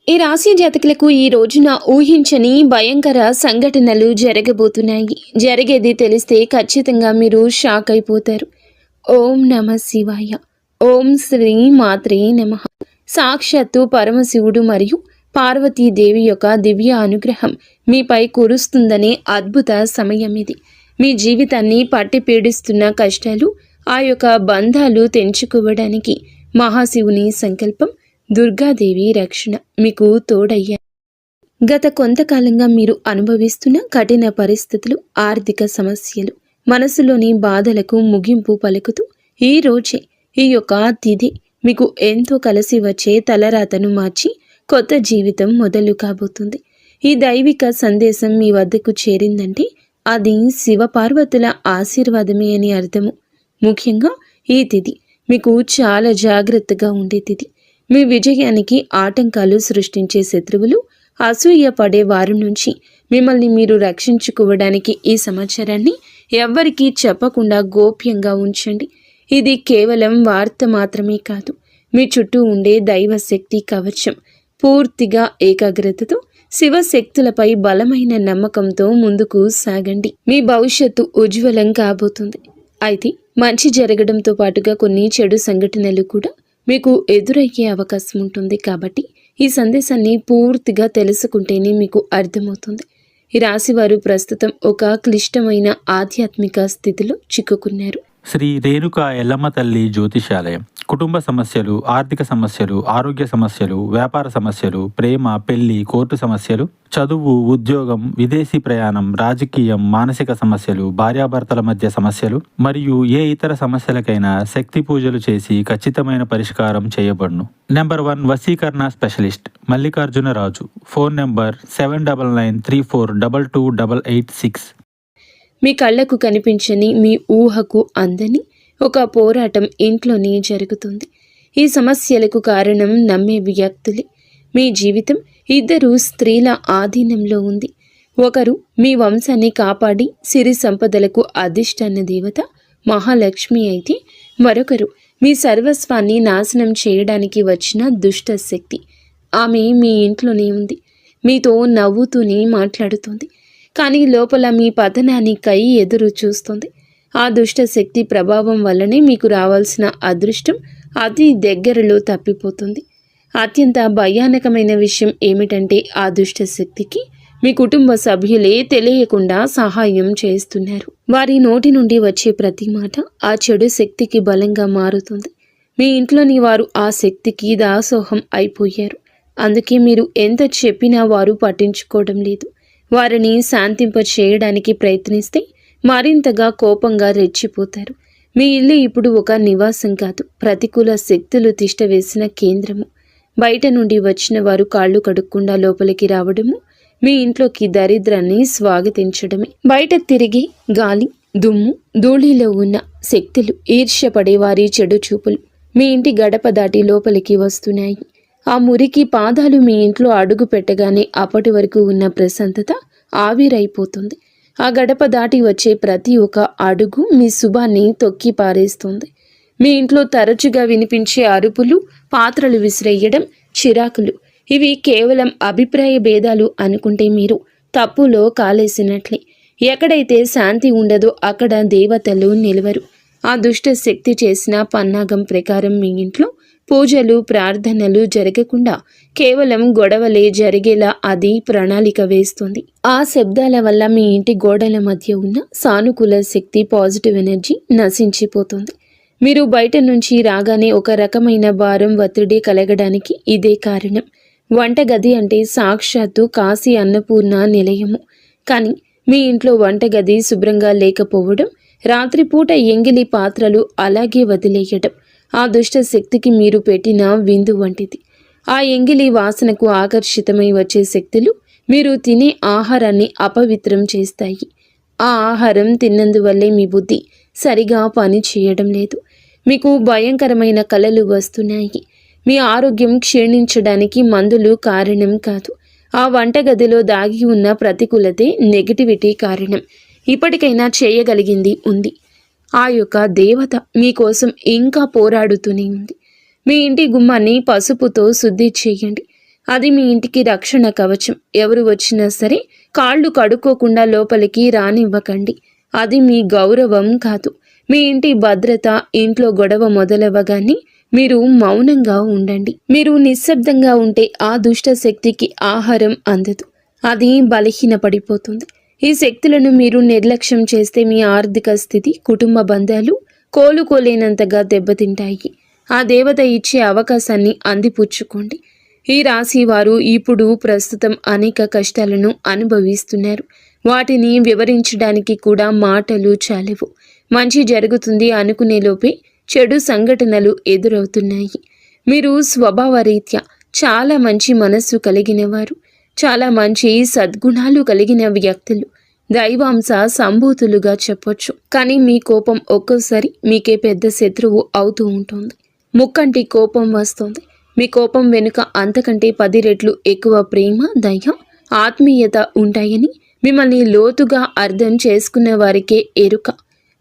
ఈ రాశి జాతకులకు ఈ రోజున ఊహించని భయంకర సంఘటనలు జరగబోతున్నాయి. జరిగేది తెలిస్తే ఖచ్చితంగా మీరు షాక్ అయిపోతారు. ఓం నమ శివాయ. ఓం శ్రీ మాత్రే నమః. సాక్షాత్తు పరమశివుడు మరియు పార్వతీదేవి యొక్క దివ్య అనుగ్రహం మీపై కురుస్తుందనే అద్భుత సమయం ఇది. మీ జీవితాన్ని పట్టి పీడిస్తున్న కష్టాలు, ఆ యొక్క బంధాలు తెంచుకోవడానికి మహాశివుని సంకల్పం, దుర్గాదేవి రక్షణ మీకు తోడయ్యా. గత కొంతకాలంగా మీరు అనుభవిస్తున్న కఠిన పరిస్థితులు, ఆర్థిక సమస్యలు, మనసులోని బాధలకు ముగింపు పలుకుతూ ఈ రోజే ఈ యొక్క తిథి మీకు ఎంతో కలిసి వచ్చే తలరాతను మార్చి కొత్త జీవితం మొదలు కాబోతుంది. ఈ దైవిక సందేశం మీ వద్దకు చేరిందంటే అది శివపార్వతుల ఆశీర్వాదమే అని అర్థము. ముఖ్యంగా ఈ తిథి మీకు చాలా జాగ్రత్తగా ఉండే తిథి. మీ విజయానికి ఆటంకాలు సృష్టించే శత్రువులు, అసూయ పడే వారి నుంచి మిమ్మల్ని మీరు రక్షించుకోవడానికి ఈ సమాచారాన్ని ఎవ్వరికీ చెప్పకుండా గోప్యంగా ఉంచండి. ఇది కేవలం వార్త మాత్రమే కాదు, మీ చుట్టూ ఉండే దైవశక్తి కవచం. పూర్తిగా ఏకాగ్రతతో శివశక్తులపై బలమైన నమ్మకంతో ముందుకు సాగండి. మీ భవిష్యత్తు ఉజ్వలం కాబోతుంది. అయితే మంచి జరగడంతో పాటుగా కొన్ని చెడు సంఘటనలు కూడా మీకు ఎదురయ్యే అవకాశం ఉంటుంది. కాబట్టి ఈ సందేశాన్ని పూర్తిగా తెలుసుకుంటేనే మీకు అర్థమవుతుంది. ఈ రాశివారు ప్రస్తుతం ఒక క్లిష్టమైన ఆధ్యాత్మిక స్థితిలో చిక్కుకున్నారు. శ్రీ రేణుకా ఎల్లమ్మ తల్లి జ్యోతిషాలయం. కుటుంబ సమస్యలు, ఆర్థిక సమస్యలు, ఆరోగ్య సమస్యలు, వ్యాపార సమస్యలు, ప్రేమ, పెళ్లి, కోర్టు సమస్యలు, చదువు, ఉద్యోగం, విదేశీ ప్రయాణం, రాజకీయం, మానసిక సమస్యలు, భార్యాభర్తల మధ్య సమస్యలు మరియు ఏ ఇతర సమస్యలకైనా శక్తి పూజలు చేసి ఖచ్చితమైన పరిష్కారం చేయబడును. నెంబర్ 1 వశీకరణ specialist Mallikarjuna Raju. Phone number 7993422886. మీ కళ్ళకు కనిపించని, మీ ఊహకు అందని ఒక పోరాటం ఇంట్లోనే జరుగుతుంది. ఈ సమస్యలకు కారణం నమ్మే వ్యక్తులే. మీ జీవితం 2 స్త్రీల ఆధీనంలో ఉంది. ఒకరు మీ వంశాన్ని కాపాడి సిరి సంపదలకు అధిష్టాన దేవత మహాలక్ష్మి అయితే, మరొకరు మీ సర్వస్వాన్ని నాశనం చేయడానికి వచ్చిన దుష్ట శక్తి. ఆమె మీ ఇంట్లోనే ఉంది, మీతో నవ్వుతూనే మాట్లాడుతుంది, కానీ లోపల మీ పతనానికై ఎదురు చూస్తుంది. ఆ దుష్ట శక్తి ప్రభావం వల్లనే మీకు రావాల్సిన అదృష్టం అతి దగ్గరలో తప్పిపోతుంది. అత్యంత భయానకమైన విషయం ఏమిటంటే ఆ దుష్ట శక్తికి మీ కుటుంబ సభ్యులే తెలియకుండా సహాయం చేస్తున్నారు. వారి నోటి నుండి వచ్చే ప్రతి మాట ఆ చెడు శక్తికి బలంగా మారుతుంది. మీ ఇంట్లోని వారు ఆ శక్తికి దాసోహం అయిపోయారు. అందుకే మీరు ఎంత చెప్పినా వారు పట్టించుకోవడం లేదు. వారిని శాంతింప చేయడానికి ప్రయత్నిస్తే మరింతగా కోపంగా రెచ్చిపోతారు. మీ ఇల్లు ఇప్పుడు ఒక నివాసం కాదు, ప్రతికూల శక్తులు తిష్టవేసిన కేంద్రము. బయట నుండి వచ్చిన వారు కాళ్ళు కడుక్కుండా లోపలికి రావడము మీ ఇంట్లోకి దరిద్రాన్ని స్వాగతించడమే. బయట తిరిగి గాలి, దుమ్ము, ధూళిలో ఉన్న శక్తులు, ఈర్ష్యపడే వారి చెడు చూపులు మీ ఇంటి గడప దాటి లోపలికి వస్తున్నాయి. ఆ మురికి పాదాలు మీ ఇంట్లో అడుగు పెట్టగానే అప్పటి వరకు ఉన్న ప్రశాంతత ఆవిరైపోతుంది. ఆ గడప దాటి వచ్చే ప్రతి ఒక్క అడుగు మీ శుభాన్ని తొక్కి పారేస్తుంది. మీ ఇంట్లో తరచుగా వినిపించే అరుపులు, పాత్రలు విసిరేయడం, చిరాకులు, ఇవి కేవలం అభిప్రాయ భేదాలు అనుకుంటే మీరు తప్పులో కాలేసినట్లే. ఎక్కడైతే శాంతి ఉండదో అక్కడ దేవతలు నిలవరు. ఆ దుష్ట శక్తి చేసిన పన్నాగం ప్రకారం మీ ఇంట్లో పూజలు, ప్రార్థనలు జరగకుండా కేవలం గొడవలే జరిగేలా అది ప్రణాళిక వేస్తుంది. ఆ శబ్దాల వల్ల మీ ఇంటి గోడల మధ్య ఉన్న సానుకూల శక్తి, పాజిటివ్ ఎనర్జీ నశించిపోతుంది. మీరు బయట నుంచి రాగానే ఒక రకమైన భారం, ఒత్తిడి కలగడానికి ఇదే కారణం. వంటగది అంటే సాక్షాత్తు కాశీ అన్నపూర్ణ నిలయము. కానీ మీ ఇంట్లో వంటగది శుభ్రంగా లేకపోవడం, రాత్రిపూట ఎంగిలి పాత్రలు అలాగే వదిలేయడం ఆ దుష్ట శక్తికి మీరు పెట్టిన విందు వంటిది. ఆ ఎంగిలి వాసనకు ఆకర్షితమై వచ్చే శక్తులు మీరు తినే ఆహారాన్ని అపవిత్రం చేస్తాయి. ఆ ఆహారం తిన్నందువల్లే మీ బుద్ధి సరిగా పని చేయడం లేదు. మీకు భయంకరమైన కలలు వస్తున్నాయి. మీ ఆరోగ్యం క్షీణించడానికి మందులు కారణం కాదు. ఆ వంటగదిలో దాగి ఉన్న ప్రతికూలతే, నెగటివిటీ కారణం. ఇప్పటికైనా చేయగలిగింది ఉంది. ఆ యొక్క దేవత మీకోసం ఇంకా పోరాడుతూనే ఉంది. మీ ఇంటి గుమ్మాన్ని పసుపుతో శుద్ధి చేయండి. అది మీ ఇంటికి రక్షణ కవచం. ఎవరు వచ్చినా సరే కాళ్ళు కడుక్కోకుండా లోపలికి రానివ్వకండి. అది మీ గౌరవం కాదు. మీ ఇంటి భద్రత. ఇంట్లో గొడవ మొదలవ్వగానే మీరు మౌనంగా ఉండండి. మీరు నిశ్శబ్దంగా ఉంటే ఆ దుష్ట శక్తికి ఆహారం అందదు. అది బలహీనపడిపోతుంది. ఈ శక్తులను మీరు నిర్లక్ష్యం చేస్తే మీ ఆర్థిక స్థితి, కుటుంబ బంధాలు కోలుకోలేనంతగా దెబ్బతింటాయి. ఆ దేవత ఇచ్చే అవకాశాన్ని అందిపుచ్చుకోండి. ఈ రాశి వారు ఇప్పుడు ప్రస్తుతం అనేక కష్టాలను అనుభవిస్తున్నారు. వాటిని వివరించడానికి కూడా మాటలు చాలవు. మంచి జరుగుతుంది అనుకునే లోపే చెడు సంఘటనలు ఎదురవుతున్నాయి. మీరు స్వభావరీత్యా చాలా మంచి మనస్సు కలిగిన వారు, చాలా మంచి సద్గుణాలు కలిగిన వ్యక్తులు, దైవాంశ సంభూతులుగా చెప్పొచ్చు. కానీ మీ కోపం ఒక్కోసారి మీకే పెద్ద శత్రువు అవుతూ ఉంటుంది. ముక్కంటి కోపం వస్తుంది. మీ కోపం వెనుక అంతకంటే 10 రెట్లు ఎక్కువ ప్రేమ, దయ, ఆత్మీయత ఉంటాయని మిమ్మల్ని లోతుగా అర్థం చేసుకున్న వారికే ఎరుక.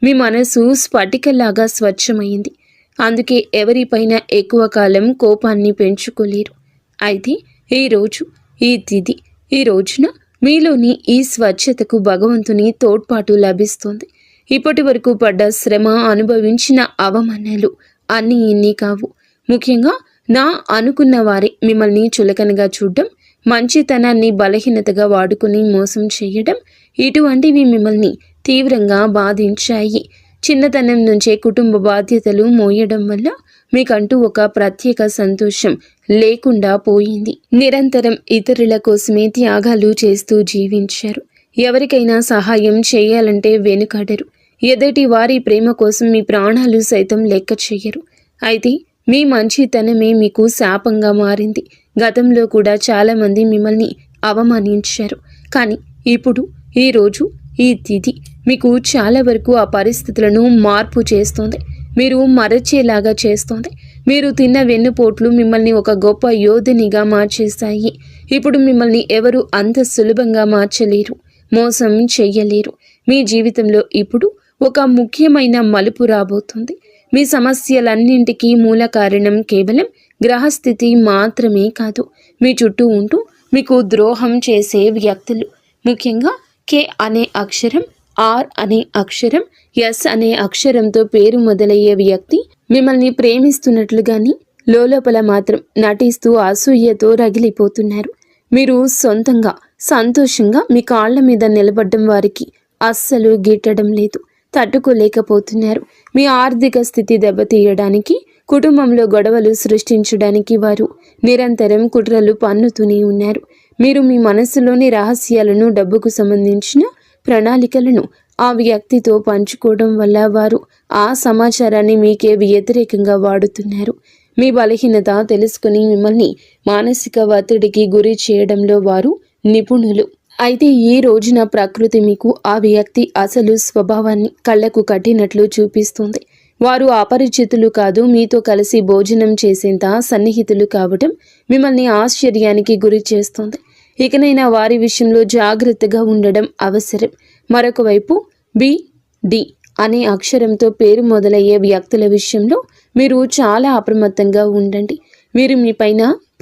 మీ మనసు స్ఫటికలాగా స్వచ్ఛమైంది. అందుకే ఎవరిపైన ఎక్కువ కాలం కోపాన్ని పెంచుకోలేరు. అయితే ఈరోజు, ఈ తిథి, ఈ రోజున మీలోని ఈ స్వచ్ఛతకు భగవంతుని తోడ్పాటు లభిస్తుంది. ఇప్పటి వరకు పడ్డ శ్రమ, అనుభవించిన అవమానాలు అన్నీ ఇన్ని కావు. ముఖ్యంగా నా అనుకున్న వారే మిమ్మల్ని చులకనగా చూడడం, మంచితనాన్ని బలహీనతగా వాడుకుని మోసం చేయడం, ఇటువంటివి మిమ్మల్ని తీవ్రంగా బాధించాయి. చిన్నతనం నుంచే కుటుంబ బాధ్యతలు మోయడం వల్ల మీకంటూ ఒక ప్రత్యేక సంతోషం లేకుండా పోయింది. నిరంతరం ఇతరుల కోసమే త్యాగాలు చేస్తూ జీవించారు. ఎవరికైనా సహాయం చేయాలంటే వెనుకాడరు. ఎదుటి వారి ప్రేమ కోసం మీ ప్రాణాలు సైతం లెక్క చేయరు. అయితే మీ మంచితనమే మీకు శాపంగా మారింది. గతంలో కూడా చాలామంది మిమ్మల్ని అవమానించారు. కానీ ఇప్పుడు, ఈరోజు, ఈ తిథి మీకు చాలా వరకు ఆ పరిస్థితులను మార్పు చేస్తుంది. మీరు మరచేలాగా చేస్తుంది. మీరు తిన్న వెన్నుపోట్లు మిమ్మల్ని ఒక గొప్ప యోధునిగా మార్చేస్తాయి. ఇప్పుడు మిమ్మల్ని ఎవరు అంత సులభంగా మార్చలేరు, మోసం చెయ్యలేరు. మీ జీవితంలో ఇప్పుడు ఒక ముఖ్యమైన మలుపు రాబోతుంది. మీ సమస్యలన్నింటికీ మూల కారణం కేవలం గ్రహస్థితి మాత్రమే కాదు, మీ చుట్టూ ఉంటూ మీకు ద్రోహం చేసే వ్యక్తులు. ముఖ్యంగా కే అనే అక్షరం, ఆర్ అనే అక్షరం, ఎస్ అనే అక్షరంతో పేరు మొదలయ్యే వ్యక్తి మిమ్మల్ని ప్రేమిస్తున్నట్లు గాని లోపల మాత్రం నటిస్తూ అసూయతో రగిలిపోతున్నారు. మీరు సొంతంగా సంతోషంగా మీ కాళ్ల మీద నిలబడ్డం వారికి అస్సలు గిట్టడం లేదు, తట్టుకోలేకపోతున్నారు. మీ ఆర్థిక స్థితి దెబ్బతీయడానికి, కుటుంబంలో గొడవలు సృష్టించడానికి వారు నిరంతరం కుట్రలు పన్నుతూనే ఉన్నారు. మీరు మీ మనస్సులోని రహస్యాలను, డబ్బుకు సంబంధించిన ప్రణాళికలను ఆ వ్యక్తితో పంచుకోవడం వల్ల వారు ఆ సమాచారాన్ని మీకే వ్యతిరేకంగా వాడుతున్నారు. మీ బలహీనత తెలుసుకుని మిమ్మల్ని మానసిక ఒత్తిడికి గురి చేయడంలో వారు నిపుణులు. అయితే ఈ రోజున ప్రకృతి మీకు ఆ వ్యక్తి అసలు స్వభావాన్ని కళ్ళకు కట్టినట్లు చూపిస్తుంది. వారు అపరిచితులు కాదు, మీతో కలిసి భోజనం చేసేంత సన్నిహితులు కావడం మిమ్మల్ని ఆశ్చర్యానికి గురి చేస్తుంది. ఇకనైనా వారి విషయంలో జాగ్రత్తగా ఉండడం అవసరం. మరొక వైపు బి అనే అక్షరంతో పేరు మొదలయ్యే వ్యక్తుల విషయంలో మీరు చాలా అప్రమత్తంగా ఉండండి. వీరు మీ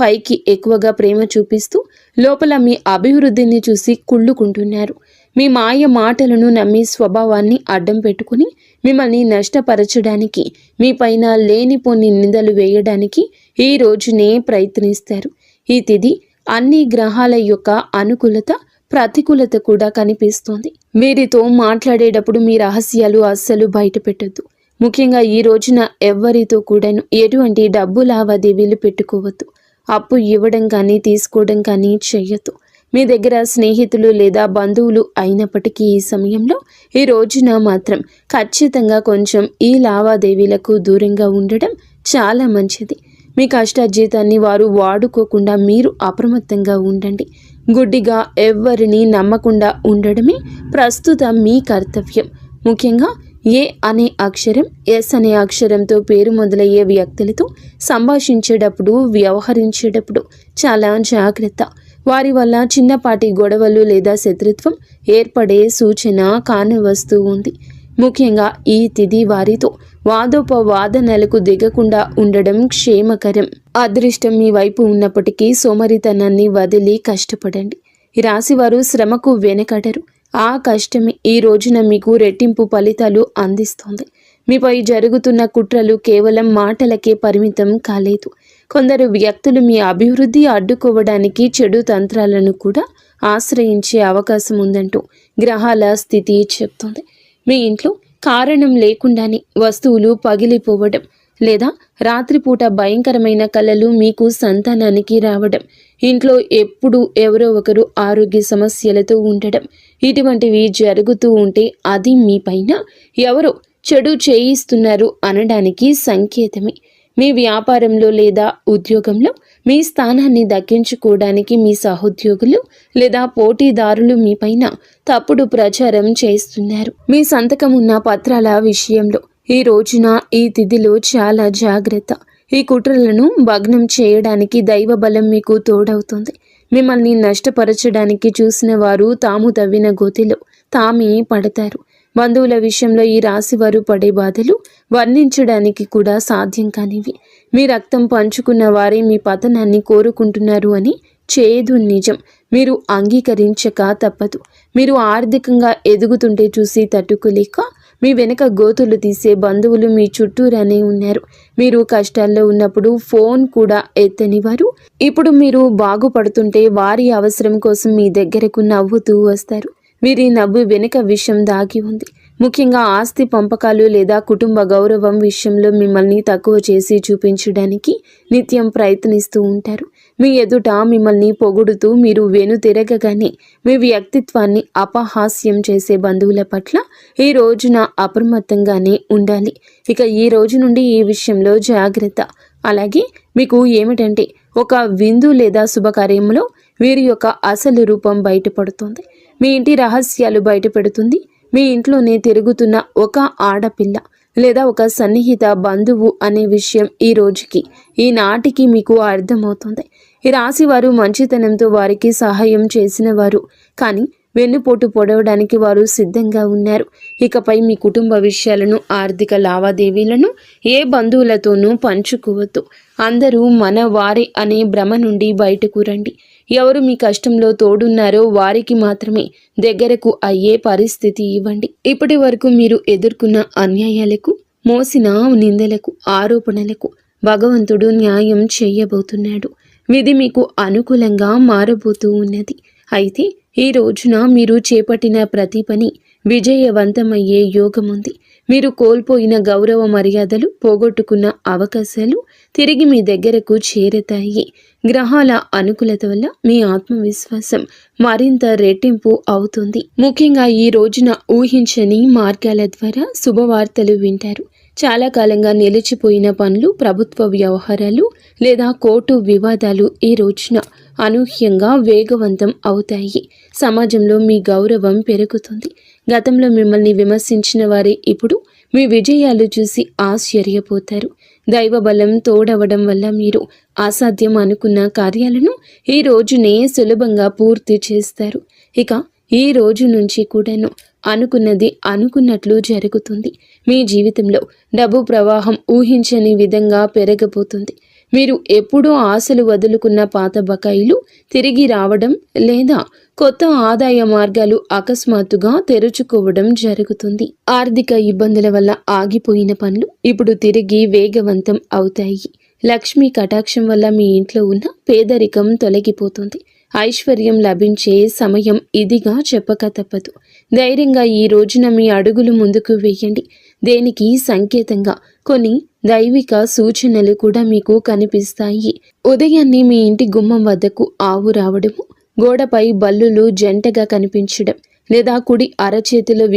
పైకి ఎక్కువగా ప్రేమ చూపిస్తూ లోపల మీ అభివృద్ధిని చూసి కుళ్ళుకుంటున్నారు. మీ మాయ మాటలను నమ్మి స్వభావాన్ని అడ్డం పెట్టుకుని మిమ్మల్ని నష్టపరచడానికి, మీ పైన లేనిపోని నిందలు వేయడానికి ఈ రోజునే ప్రయత్నిస్తారు. ఈ తిథి అన్ని గ్రహాల యొక్క అనుకూలత, ప్రతికూలత కూడా కనిపిస్తోంది. వీరితో మాట్లాడేటప్పుడు మీ రహస్యాలు అస్సలు బయట పెట్టొద్దు. ముఖ్యంగా ఈ రోజున ఎవ్వరితో కూడాను ఎటువంటి డబ్బు లావాదేవీలు పెట్టుకోవద్దు. అప్పు ఇవ్వడం కానీ తీసుకోవడం కానీ చెయ్యొద్దు. మీ దగ్గర స్నేహితులు లేదా బంధువులు అయినప్పటికీ ఈ సమయంలో, ఈ రోజున మాత్రం ఖచ్చితంగా కొంచెం ఈ లావాదేవీలకు దూరంగా ఉండడం చాలా మంచిది. మీ కష్టార్జితాన్ని వారు వాడుకోకుండా మీరు అప్రమత్తంగా ఉండండి. గుడ్డిగా ఎవ్వరిని నమ్మకుండా ఉండడమే ప్రస్తుతం మీ కర్తవ్యం. ముఖ్యంగా ఏ అనే అక్షరం, ఎస్ అనే అక్షరంతో పేరు మొదలయ్యే వ్యక్తులతో సంభాషించేటప్పుడు, వ్యవహరించేటప్పుడు చాలా జాగ్రత్త. వారి వల్ల చిన్నపాటి గొడవలు లేదా శత్రుత్వం ఏర్పడే సూచన కానవస్తూ ఉంది. ముఖ్యంగా ఈ తిథి వారితో వాదోపవాదనలకు దిగకుండా ఉండడం క్షేమకరం. అదృష్టం మీ వైపు ఉన్నప్పటికీ సోమరితనాన్ని వదిలి కష్టపడండి. ఈ రాశివారు శ్రమకు వెనకడరు. ఆ కష్టమే ఈ రోజున మీకు రెట్టింపు ఫలితాలు అందిస్తోంది. మీపై జరుగుతున్న కుట్రలు కేవలం మాటలకే పరిమితం కాలేదు. కొందరు వ్యక్తులు మీ అభివృద్ధి అడ్డుకోవడానికి చెడు తంత్రాలను కూడా ఆశ్రయించే అవకాశం ఉందంటూ గ్రహాల స్థితి చెప్తోంది. మీ ఇంట్లో కారణం లేకుండానే వస్తువులు పగిలిపోవడం లేదా రాత్రిపూట భయంకరమైన కలలు మీకు సంతానానికి రావడం, ఇంట్లో ఎప్పుడూ ఎవరో ఒకరు ఆరోగ్య సమస్యలతో ఉండడం, ఇటువంటివి జరుగుతూ ఉంటే అది మీ పైన ఎవరో చెడు చేయిస్తున్నారు అనడానికి సంకేతమే. మీ వ్యాపారంలో లేదా ఉద్యోగంలో మీ స్థానాన్ని దక్కించుకోవడానికి మీ సహోద్యోగులు లేదా పోటీదారులు మీపైన తప్పుడు ప్రచారం చేస్తున్నారు. మీ సంతకం ఉన్న పత్రాల విషయంలో ఈ రోజున ఈ తిథిలో చాలా జాగ్రత్త. ఈ కుట్రలను భగ్నం చేయడానికి దైవ బలం మీకు తోడవుతుంది. మిమ్మల్ని నష్టపరచడానికి చూసిన వారు తాము తవ్విన గోతిలో తామే పడతారు. బంధువుల విషయంలో ఈ రాశివారు పడే బాధలు వర్ణించడానికి కూడా సాధ్యం కానివి. మీ రక్తం పంచుకున్న వారే మీ పతనాన్ని కోరుకుంటున్నారు అని చేదు నిజం. మీరు అంగీకరించక తప్పదు. మీరు ఆర్థికంగా ఎదుగుతుంటే చూసి తట్టుకోలేక మీ వెనక గోతులు తీసే బంధువులు మీ చుట్టూరానే ఉన్నారు. మీరు కష్టాల్లో ఉన్నప్పుడు ఫోన్ కూడా ఎత్తని వారు ఇప్పుడు మీరు బాగుపడుతుంటే వారి అవసరం కోసం మీ దగ్గరకు నవ్వుతూ వస్తారు. వీరి నవ్వు వెనుక విషయం దాగి ఉంది. ముఖ్యంగా ఆస్తి పంపకాలు లేదా కుటుంబ గౌరవం విషయంలో మిమ్మల్ని తక్కువ చేసి చూపించడానికి నిత్యం ప్రయత్నిస్తూ ఉంటారు. మీ ఎదుట మిమ్మల్ని పొగుడుతూ మీరు వెనుతిరగగానే మీ వ్యక్తిత్వాన్ని అపహాస్యం చేసే బంధువుల పట్ల ఈ రోజున అప్రమత్తంగానే ఉండాలి. ఇక ఈ రోజు నుండి ఈ విషయంలో జాగ్రత్త. అలాగే మీకు ఏమిటంటే ఒక విందు లేదా శుభకార్యంలో వీరి యొక్క అసలు రూపం బయటపడుతుంది. మీ ఇంటి రహస్యాలు బయటపెడుతుంది. మీ ఇంట్లోనే తిరుగుతున్న ఒక ఆడపిల్ల లేదా ఒక సన్నిహిత బంధువు అనే విషయం ఈ రోజుకి ఈనాటికి మీకు అర్థమవుతుంది. ఈ రాశి వారు మంచితనంతో వారికి సహాయం చేసిన వారు, కానీ వెన్నుపోటు పొడవడానికి వారు సిద్ధంగా ఉన్నారు. ఇకపై మీ కుటుంబ విషయాలను, ఆర్థిక లావాదేవీలను ఏ బంధువులతోనూ పంచుకోవద్దు. అందరూ మన వారే అనే భ్రమ నుండి బయటకు రండి. ఎవరు మీ కష్టంలో తోడున్నారో వారికి మాత్రమే దగ్గరకు అయ్యే పరిస్థితి ఇవ్వండి. ఇప్పటి వరకు మీరు ఎదుర్కొన్న అన్యాయాలకు, మోసిన నిందలకు, ఆరోపణలకు భగవంతుడు న్యాయం చేయబోతున్నాడు. విధి మీకు అనుకూలంగా మారబోతూ ఉన్నది. అయితే ఈ రోజున మీరు చేపట్టిన ప్రతి పని విజయవంతమయ్యే యోగం ఉంది. మీరు కోల్పోయిన గౌరవ మర్యాదలు, పోగొట్టుకున్న అవకాశాలు తిరిగి మీ దగ్గరకు చేరతాయి. గ్రహాల అనుకూలత వల్ల మీ ఆత్మవిశ్వాసం మరింత రెట్టింపు అవుతుంది. ముఖ్యంగా ఈ రోజున ఊహించని మార్గాల ద్వారా శుభవార్తలు వింటారు. చాలా కాలంగా నిలిచిపోయిన పనులు, ప్రభుత్వ వ్యవహారాలు లేదా కోర్టు వివాదాలు ఈ రోజున అనూహ్యంగా వేగవంతం అవుతాయి. సమాజంలో మీ గౌరవం పెరుగుతుంది. గతంలో మిమ్మల్ని విమర్శించిన వారే ఇప్పుడు మీ విజయాలు చూసి ఆశ్చర్యపోతారు. దైవ బలం తోడవడం వల్ల మీరు అసాధ్యం అనుకున్న కార్యాలను ఈ రోజునే సులభంగా పూర్తి చేస్తారు. ఇక ఈ రోజు నుంచి కూడాను అనుకున్నది అనుకున్నట్లు జరుగుతుంది. మీ జీవితంలో డబ్బు ప్రవాహం ఊహించని విధంగా పెరగబోతుంది. మీరు ఎప్పుడూ ఆశలు వదులుకున్న పాత బకాయిలు తిరిగి రావడం లేదా కొత్త ఆదాయ మార్గాలు అకస్మాత్తుగా తెరుచుకోవడం జరుగుతుంది. ఆర్థిక ఇబ్బందుల వల్ల ఆగిపోయిన పనులు ఇప్పుడు తిరిగి వేగవంతం అవుతాయి. లక్ష్మీ కటాక్షం వల్ల మీ ఇంట్లో ఉన్న పేదరికం తొలగిపోతుంది. ఐశ్వర్యం లభించే సమయం ఇదిగా చెప్పక తప్పదు. ధైర్యంగా ఈ రోజున మీ అడుగులు ముందుకు వేయండి. దేనికి సంకేతంగా కొన్ని దైవిక సూచనలు కూడా మీకు కనిపిస్తాయి. ఉదయాన్నే మీ ఇంటి గుమ్మం వద్దకు ఆవు రావడము, గోడపై బల్లులు జంటగా కనిపించడం లేదా కుడి అరచేతిలో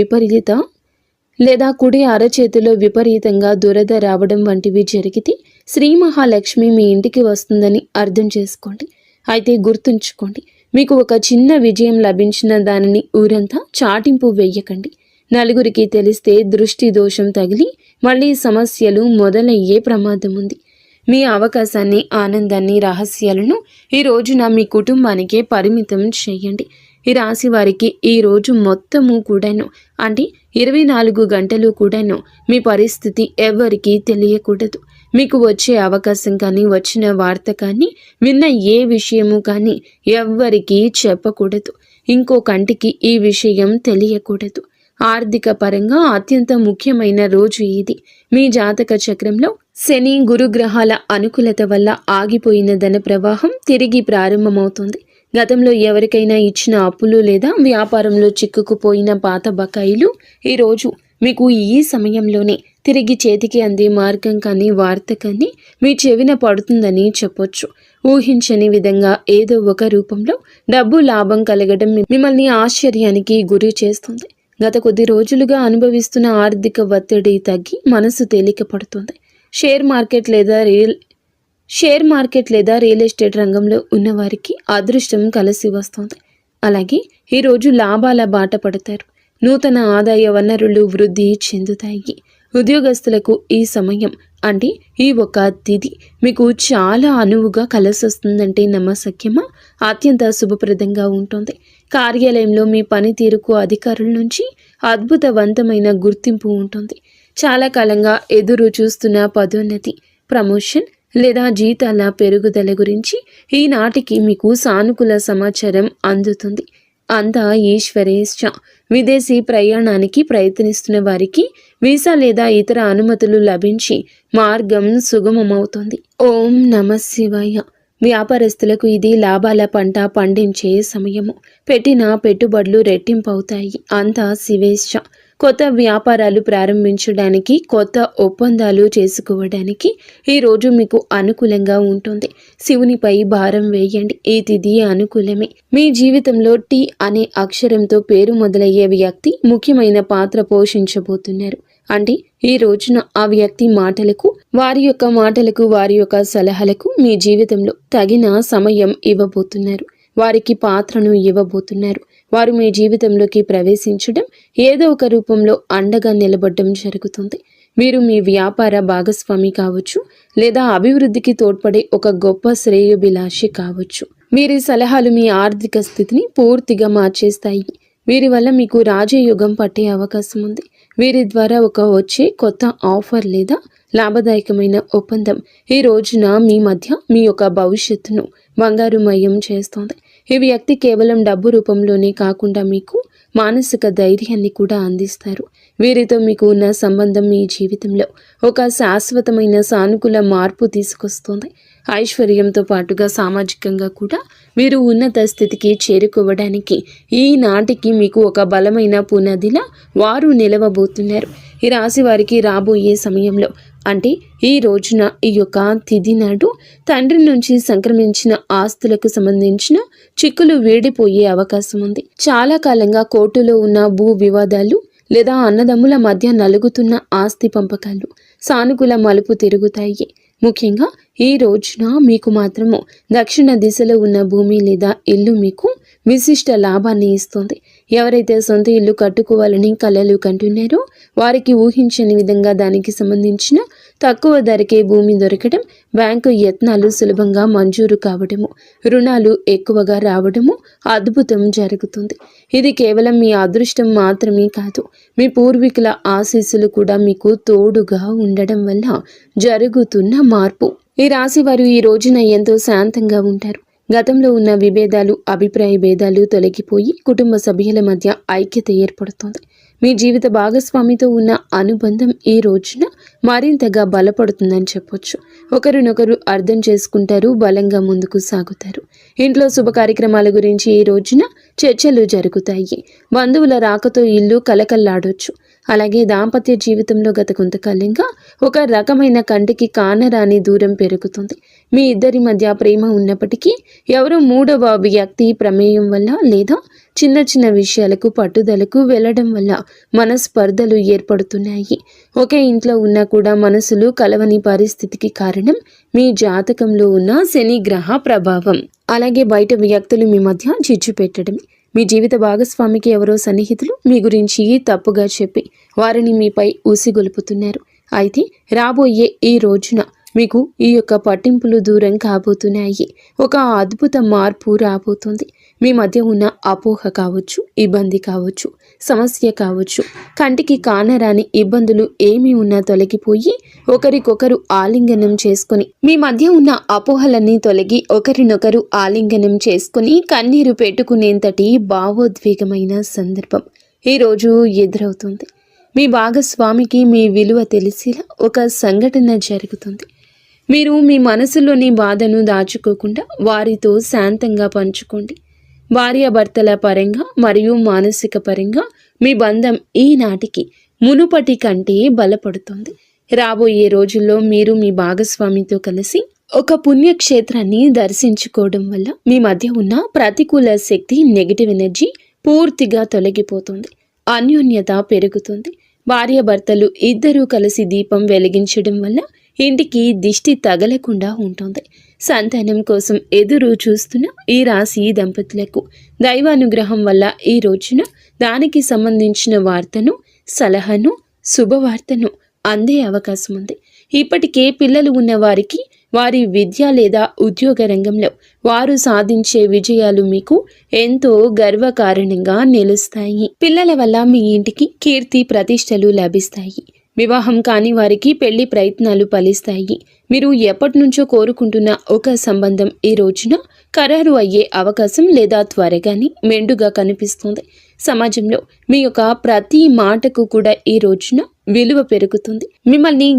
విపరీతంగా దురద రావడం వంటివి జరిగితే శ్రీ మహాలక్ష్మి మీ ఇంటికి వస్తుందని అర్థం చేసుకోండి. అయితే గుర్తుంచుకోండి, మీకు ఒక చిన్న విజయం లభించిన దానిని ఊరంతా చాటింపు వేయకండి. నలుగురికి తెలిస్తే దృష్టి దోషం తగిలి మళ్ళీ సమస్యలు మొదలయ్యే ప్రమాదం ఉంది. మీ అవకాశాన్ని, ఆనందాన్ని, రహస్యాలను ఈ రోజున మీ కుటుంబానికే పరిమితం చేయండి. ఈ రాశి వారికి ఈ రోజు మొత్తము కూడాను, అంటే 24 గంటలు కూడాను మీ పరిస్థితి ఎవరికీ తెలియకూడదు. మీకు వచ్చే అవకాశం కానీ, వచ్చిన వార్త కానీ, విన్న ఏ విషయము కానీ ఎవ్వరికీ చెప్పకూడదు. ఇంకో కంటికి ఈ విషయం తెలియకూడదు. ఆర్థిక పరంగా అత్యంత ముఖ్యమైన రోజు ఇది. మీ జాతక చక్రంలో శని, గురుగ్రహాల అనుకూలత వల్ల ఆగిపోయిన ధన ప్రవాహం తిరిగి ప్రారంభమవుతుంది. గతంలో ఎవరికైనా ఇచ్చిన అప్పులు లేదా వ్యాపారంలో చిక్కుకుపోయిన పాత బకాయిలు ఈరోజు మీకు ఈ సమయంలోనే తిరిగి చేతికి అందే మార్గం కానీ, వార్త కానీ మీ చెవిన పడుతుందని చెప్పొచ్చు. ఊహించని విధంగా ఏదో ఒక రూపంలో డబ్బు లాభం కలగడం మిమ్మల్ని ఆశ్చర్యానికి గురి చేస్తుంది. గత కొద్ది రోజులుగా అనుభవిస్తున్న ఆర్థిక ఒత్తిడి తగ్గి మనసు తేలిక పడుతుంది. షేర్ మార్కెట్ లేదా రియల్ ఎస్టేట్ రంగంలో ఉన్నవారికి అదృష్టం కలిసి వస్తుంది. అలాగే ఈరోజు లాభాల బాట పడతారు. నూతన ఆదాయ వనరులు వృద్ధి చెందుతాయి. ఉద్యోగస్తులకు ఈ సమయం అంటే ఈ ఒక తిథి మీకు చాలా అనువుగా కలిసొస్తుందంటే నమ్మశక్యమా? అత్యంత శుభప్రదంగా ఉంటుంది. కార్యాలయంలో మీ పనితీరుకు అధికారుల నుంచి అద్భుతవంతమైన గుర్తింపు ఉంటుంది. చాలా కాలంగా ఎదురు చూస్తున్న పదోన్నతి, ప్రమోషన్ లేదా జీతాల పెరుగుదల గురించి ఈనాటికి మీకు సానుకూల సమాచారం అందుతుంది. అంతా ఈశ్వరేచ్ఛ. విదేశీ ప్రయాణానికి ప్రయత్నిస్తున్న వారికి వీసా లేదా ఇతర అనుమతులు లభించి మార్గం సుగమమవుతుంది. ఓం నమః శివాయ. వ్యాపారస్తులకు ఇది లాభాల పంట పండించే సమయము. పెట్టిన పెట్టుబడులు రెట్టింపవుతాయి. అంతా శివేచ్ఛ. కొత్త వ్యాపారాలు ప్రారంభించడానికి, కొత్త ఒప్పందాలు చేసుకోవడానికి ఈరోజు మీకు అనుకూలంగా ఉంటుంది. శివునిపై భారం వేయండి. ఈ తిథి అనుకూలమే. మీ జీవితంలో టీ అనే అక్షరంతో పేరు మొదలయ్యే వ్యక్తి ముఖ్యమైన పాత్ర పోషించబోతున్నారు. అంటే ఈ రోజున ఆ వ్యక్తి మాటలకు, వారి యొక్క సలహాలకు మీ జీవితంలో తగిన సమయం ఇవ్వబోతున్నారు. వారికి పాత్రను ఇవ్వబోతున్నారు. వారు మీ జీవితంలోకి ప్రవేశించడం, ఏదో ఒక రూపంలో అండగా నిలబడడం జరుగుతుంది. మీరు మీ వ్యాపార భాగస్వామి కావచ్చు, లేదా అభివృద్ధికి తోడ్పడే ఒక గొప్ప శ్రేయోభిలాషి కావచ్చు. వీరి సలహాలు మీ ఆర్థిక స్థితిని పూర్తిగా మార్చేస్తాయి. వీరి వల్ల మీకు రాజయోగం పట్టే అవకాశం ఉంది. వీరి ద్వారా వచ్చే కొత్త ఆఫర్ లేదా లాభదాయకమైన ఒప్పందం ఈ రోజున మీ మధ్య మీ యొక్క భవిష్యత్తును బంగారుమయం చేస్తోంది. ఈ వ్యక్తి కేవలం డబ్బు రూపంలోనే కాకుండా మీకు మానసిక ధైర్యాన్ని కూడా అందిస్తారు. వీరితో మీకు ఉన్న సంబంధం మీ జీవితంలో ఒక శాశ్వతమైన సానుకూల మార్పు తీసుకొస్తుంది. ఐశ్వర్యంతో పాటుగా సామాజికంగా కూడా మీరు ఉన్నత స్థితికి చేరుకోవడానికి ఈనాటికి మీకు ఒక బలమైన పునాదిలా వారు నిలవబోతున్నారు. ఈ రాశి వారికి రాబోయే సమయంలో అంటే ఈ రోజున, ఈ యొక్క తిథి నాడు తండ్రి నుంచి సంక్రమించిన ఆస్తులకు సంబంధించిన చిక్కులు వీడిపోయే అవకాశం ఉంది. చాలా కాలంగా కోర్టులో ఉన్న భూ వివాదాలు లేదా అన్నదమ్ముల మధ్య నలుగుతున్న ఆస్తి పంపకాలు సానుకూల మలుపు తిరుగుతాయి. ముఖ్యంగా ఈ రోజున మీకు మాత్రము దక్షిణ దిశలో ఉన్న భూమి లేదా ఇల్లు మీకు విశిష్ట లాభాన్ని ఇస్తుంది. ఎవరైతే సొంత ఇల్లు కట్టుకోవాలని కలలు కంటున్నారో వారికి ఊహించని విధంగా దానికి సంబంధించిన తక్కువ ధరకే భూమి దొరకడం, బ్యాంకు యత్నాలు సులభంగా మంజూరు కావడము, రుణాలు ఎక్కువగా రావడము అద్భుతం జరుగుతుంది. ఇది కేవలం మీ అదృష్టం మాత్రమే కాదు, మీ పూర్వీకుల ఆశీస్సులు కూడా మీకు తోడుగా ఉండడం వల్ల జరుగుతున్న మార్పు. ఈ రాశి వారు ఈ రోజున ఎంతో శాంతంగా ఉంటారు. గతంలో ఉన్న విభేదాలు, అభిప్రాయ భేదాలు తొలగిపోయి కుటుంబ సభ్యుల మధ్య ఐక్యత ఏర్పడుతుంది. మీ జీవిత భాగస్వామితో ఉన్న అనుబంధం ఈ రోజున మరింతగా బలపడుతుందని చెప్పొచ్చు. ఒకరినొకరు అర్థం చేసుకుంటారు, బలంగా ముందుకు సాగుతారు. ఇంట్లో శుభ కార్యక్రమాల గురించి ఈ రోజున చర్చలు జరుగుతాయి. బంధువుల రాకతో ఇల్లు కలకల్లాడొచ్చు. అలాగే దాంపత్య జీవితంలో గత కొంతకాలంగా ఒక రకమైన కంటికి కానరాని దూరం పెరుగుతుంది. మీ ఇద్దరి మధ్య ప్రేమ ఉన్నప్పటికీ ఎవరో మూడవ వ్యక్తి ప్రమేయం వల్ల లేదా చిన్న చిన్న విషయాలకు పట్టుదలకు వెళ్లడం వల్ల మనస్పర్ధలు ఏర్పడుతున్నాయి. ఒకే ఇంట్లో ఉన్నా కూడా మనసులు కలవని పరిస్థితికి కారణం మీ జాతకంలో ఉన్న శని గ్రహ ప్రభావం. అలాగే బయట వ్యక్తులు మీ మధ్య చిచ్చు పెట్టడమే. మీ జీవిత భాగస్వామికి ఎవరో సన్నిహితులు మీ గురించి తప్పుగా చెప్పి వారిని మీపై ఊసిగొలుపుతున్నారు. అయితే రాబోయే ఈ రోజున మీకు ఈ యొక్క పట్టింపులు దూరం కాబోతున్నాయి. ఒక అద్భుత మార్పు రాబోతుంది. మీ మధ్య ఉన్న అపోహ కావచ్చు, ఇబ్బంది కావచ్చు, సమస్య కావచ్చు, కంటికి కానరాని ఇబ్బందులు ఏమీ ఉన్నా తొలగిపోయి ఒకరికొకరు ఆలింగనం చేసుకొని మీ మధ్య ఉన్న అపోహలన్నీ తొలగి ఒకరినొకరు ఆలింగనం చేసుకుని కన్నీరు పెట్టుకునేంతటి భావోద్వేగమైన సందర్భం ఈరోజు ఎదురవుతుంది. మీ భాగస్వామికి మీ విలువ తెలిసేలా ఒక సంఘటన జరుగుతుంది. మీరు మీ మనసులోని బాధను దాచుకోకుండా వారితో శాంతంగా పంచుకోండి. భార్యాభర్తల పరంగా మరియు మానసిక పరంగా మీ బంధం ఈనాటికి మునుపటి కంటే బలపడుతుంది. రాబోయే రోజుల్లో మీరు మీ భాగస్వామితో కలిసి ఒక పుణ్యక్షేత్రాన్ని దర్శించుకోవడం వల్ల మీ మధ్య ఉన్న ప్రతికూల శక్తి, నెగిటివ్ ఎనర్జీ పూర్తిగా తొలగిపోతుంది. అన్యోన్యత పెరుగుతుంది. భార్యాభర్తలు ఇద్దరూ కలిసి దీపం వెలిగించడం వల్ల ఇంటికి దిష్టి తగలకుండా ఉంటుంది. సంతానం కోసం ఎదురు చూస్తున్న ఈ రాశి దంపతులకు దైవానుగ్రహం వల్ల ఈ రోజున దానికి సంబంధించిన వార్తను, సలహాను, శుభవార్తను అందే అవకాశం ఉంది. ఇప్పటికే పిల్లలు ఉన్న వారికి వారి విద్య లేదా ఉద్యోగ రంగంలో వారు సాధించే విజయాలు మీకు ఎంతో గర్వకారణంగా నిలుస్తాయి. పిల్లల వల్ల మీ ఇంటికి కీర్తి ప్రతిష్టలు లభిస్తాయి. వివాహం కాని వారికి పెళ్లి ప్రయత్నాలు ఫలిస్తాయి. మీరు ఎప్పటి నుంచో కోరుకుంటున్న ఒక సంబంధం ఈ రోజున ఖరారు అయ్యే అవకాశం లేదా త్వరగానే మెండుగా కనిపిస్తుంది. సమాజంలో మీ యొక్క ప్రతి మాటకు కూడా ఈ రోజున విలువ పెరుగుతుంది. మిమ్మల్ని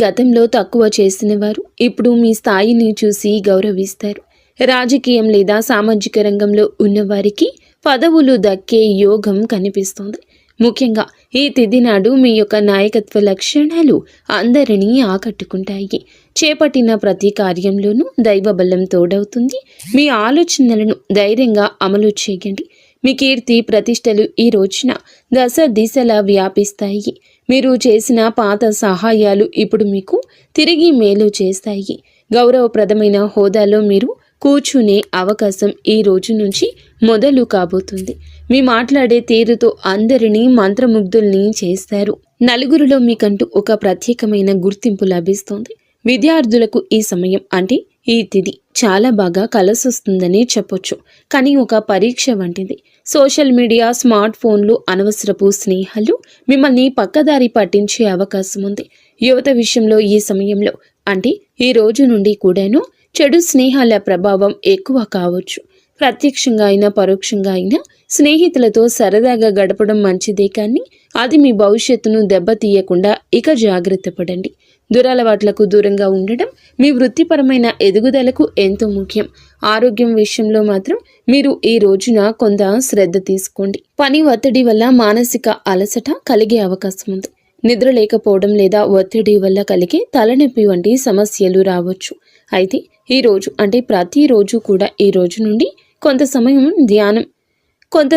గతంలో తక్కువ చేసిన వారు ఇప్పుడు మీ స్థాయిని చూసి గౌరవిస్తారు. రాజకీయం లేదా సామాజిక రంగంలో ఉన్నవారికి పదవులు దక్కే యోగం కనిపిస్తుంది. ముఖ్యంగా ఈ తిథి నాడు మీ యొక్క నాయకత్వ లక్షణాలు అందరినీ ఆకట్టుకుంటాయి. చేపట్టిన ప్రతి కార్యంలోనూ దైవబలం తోడవుతుంది. మీ ఆలోచనలను ధైర్యంగా అమలు చేయండి. మీ కీర్తి ప్రతిష్టలు ఈ రోజున దశ దిశలా వ్యాపిస్తాయి. మీరు చేసిన పాత సహాయాలు ఇప్పుడు మీకు తిరిగి మేలు చేస్తాయి. గౌరవప్రదమైన హోదాలో మీరు కూర్చునే అవకాశం ఈ రోజు నుంచి మొదలు కాబోతుంది. మీ మాట్లాడే తీరుతో అందరినీ మంత్రముగ్ధుల్ని చేస్తారు. నలుగురిలో మీకంటూ ఒక ప్రత్యేకమైన గుర్తింపు లభిస్తుంది. విద్యార్థులకు ఈ సమయం అంటే ఈ తిథి చాలా బాగా కలిసొస్తుందని చెప్పొచ్చు. కానీ ఒక పరీక్ష వంటిది. సోషల్ మీడియా, స్మార్ట్ ఫోన్లు, అనవసరపు స్నేహాలు మిమ్మల్ని పక్కదారి పట్టించే అవకాశం ఉంది. యువత విషయంలో ఈ సమయంలో అంటే ఈ రోజు నుండి కూడాను చెడు స్నేహాల ప్రభావం ఎక్కువ కావచ్చు. ప్రత్యక్షంగా అయినా పరోక్షంగా అయినా స్నేహితులతో సరదాగా గడపడం మంచిదే, కానీ అది మీ భవిష్యత్తును దెబ్బతీయకుండా ఇక జాగ్రత్త పడండి. దురలవాట్లకు దూరంగా ఉండడం మీ వృత్తిపరమైన ఎదుగుదలకు ఎంతో ముఖ్యం. ఆరోగ్యం విషయంలో మాత్రం మీరు ఈ రోజున కొంత శ్రద్ధ తీసుకోండి. పని ఒత్తిడి వల్ల మానసిక అలసట కలిగే అవకాశం ఉంది. నిద్ర లేకపోవడం లేదా ఒత్తిడి వల్ల కలిగే తలనొప్పి వంటి సమస్యలు రావచ్చు. అయితే ఈ రోజు అంటే ప్రతిరోజు కూడా ఈ రోజు నుండి కొంత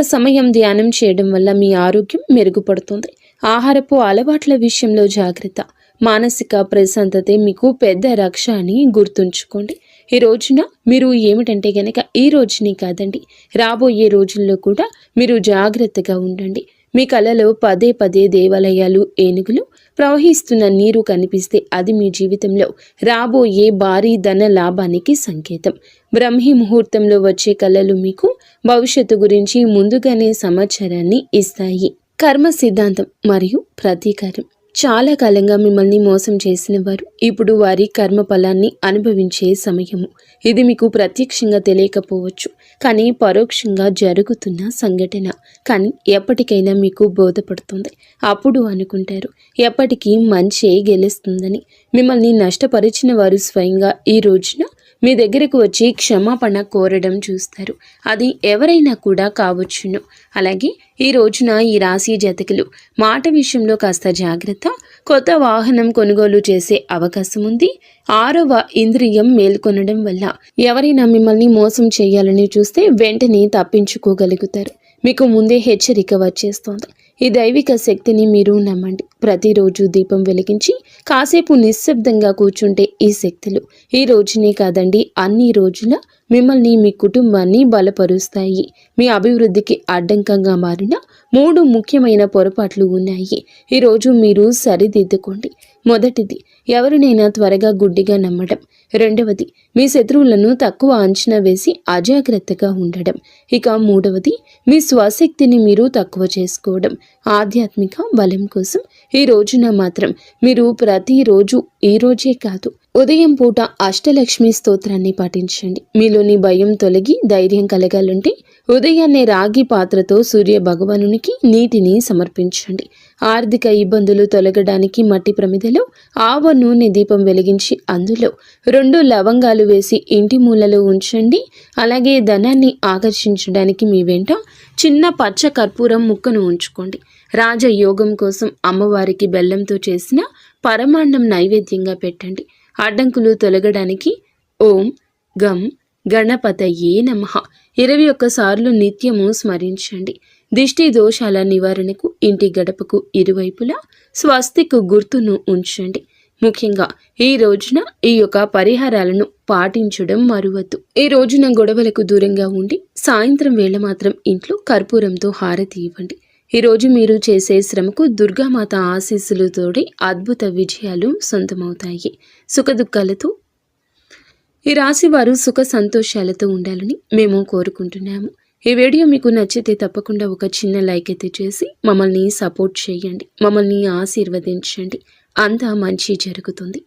సమయం ధ్యానం చేయడం వల్ల మీ ఆరోగ్యం మెరుగుపడుతుంది. ఆహారపు అలవాట్ల విషయంలో జాగ్రత్త. మానసిక ప్రశాంతతే మీకు పెద్ద రక్ష అని గుర్తుంచుకోండి. ఈ రోజున మీరు ఏమిటంటే గనక ఈ రోజుని కాదండి, రాబోయే రోజుల్లో కూడా మీరు జాగ్రత్తగా ఉండండి. మీ కలలో పదే పదే దేవాలయాలు, ఏనుగులు, ప్రవహిస్తున్న నీరు కనిపిస్తే అది మీ జీవితంలో రాబోయే భారీ ధన లాభానికి సంకేతం. బ్రహ్మీ ముహూర్తంలో వచ్చే కళలు మీకు భవిష్యత్తు గురించి ముందుగానే సమాచారాన్ని ఇస్తాయి. కర్మ సిద్ధాంతం మరియు ప్రతీకారం. చాలా కాలంగా మిమ్మల్ని మోసం చేసిన వారు ఇప్పుడు వారి కర్మ ఫలాన్ని అనుభవించే సమయము. ఇది మీకు ప్రత్యక్షంగా తెలియకపోవచ్చు, కానీ పరోక్షంగా జరుగుతున్న సంఘటన. కానీ ఎప్పటికైనా మీకు బోధపడుతుంది. అప్పుడు అనుకుంటారు ఎప్పటికీ మంచే గెలుస్తుందని. మిమ్మల్ని నష్టపరిచిన వారు స్వయంగా ఈ రోజున మీ దగ్గరకు వచ్చి క్షమాపణ కోరడం చూస్తారు. అది ఎవరైనా కూడా కావచ్చును. అలాగే ఈ రోజున ఈ రాశి జాతకులు మాట విషయంలో కాస్త జాగ్రత్త. కొత్త వాహనం కొనుగోలు చేసే అవకాశం ఉంది. 6వ ఇంద్రియం మేల్కొనడం వల్ల ఎవరైనా మిమ్మల్ని మోసం చేయాలని చూస్తే వెంటనే తప్పించుకోగలుగుతారు. మీకు ముందే హెచ్చరిక వచ్చేస్తోంది. ఈ దైవిక శక్తిని మీరు నమ్మండి. ప్రతిరోజు దీపం వెలిగించి కాసేపు నిశ్శబ్దంగా కూర్చుంటే ఈ శక్తులు ఈ రోజునే కాదండి, అన్ని రోజుల మిమ్మల్ని, మీ కుటుంబాన్ని బలపరుస్తాయి. మీ అభివృద్ధికి అడ్డంకంగా మారిన 3 ముఖ్యమైన పొరపాట్లు ఉన్నాయి. ఈరోజు మీరు సరిదిద్దుకోండి. మొదటిది, ఎవరినైనా త్వరగా గుడ్డిగా నమ్మడం. రెండవది, మీ శత్రువులను తక్కువ అంచనా వేసి అజాగ్రత్తగా ఉండడం. ఇక మూడవది, మీ స్వశక్తిని మీరు తక్కువ చేసుకోవడం. ఆధ్యాత్మిక బలం కోసం ఈ రోజున మాత్రం మీరు ప్రతిరోజు, ఈ రోజే కాదు, ఉదయం పూట అష్టలక్ష్మి స్తోత్రాన్ని పఠించండి. మీలోని భయం తొలగి ధైర్యం కలగాలంటే ఉదయాన్నే రాగి పాత్రతో సూర్య భగవానునికి నీటిని సమర్పించండి. ఆర్థిక ఇబ్బందులు తొలగడానికి మట్టి ప్రమిదలో ఆవ నూనె దీపం వెలిగించి అందులో 2 లవంగాలు వేసి ఇంటి మూలలో ఉంచండి. అలాగే ధనాన్ని ఆకర్షించడానికి మీ వెంట చిన్న పచ్చ కర్పూరం ముక్కను ఉంచుకోండి. రాజయోగం కోసం అమ్మవారికి బెల్లంతో చేసిన పరమాన్నం నైవేద్యంగా పెట్టండి. అడ్డంకులు తొలగడానికి ఓం గం గణపతయే నమః 21 సార్లు నిత్యము స్మరించండి. దిష్టి దోషాల నివారణకు ఇంటి గడపకు ఇరువైపులా స్వస్తిక్ గుర్తును ఉంచండి. ముఖ్యంగా ఈ రోజున ఈ యొక్క పరిహారాలను పాటించడం మరువద్దు. ఈ రోజున గొడవలకు దూరంగా ఉండి సాయంత్రం వేళ మాత్రం ఇంట్లో కర్పూరంతో హారతి ఇవ్వండి. ఈ రోజు మీరు చేసే శ్రమకు దుర్గామాత ఆశీస్సులు తోడి అద్భుత విజయాలు సొంతమవుతాయి. సుఖదుఖాలతో ఈ రాశి వారు సుఖ సంతోషాలతో ఉండాలని మేము కోరుకుంటున్నాము. ఈ వీడియో మీకు నచ్చితే తప్పకుండా ఒక చిన్న లైక్ అయితే చేసి మమ్మల్ని సపోర్ట్ చేయండి. మమ్మల్ని ఆశీర్వదించండి. అంతా మంచి జరుగుతుంది.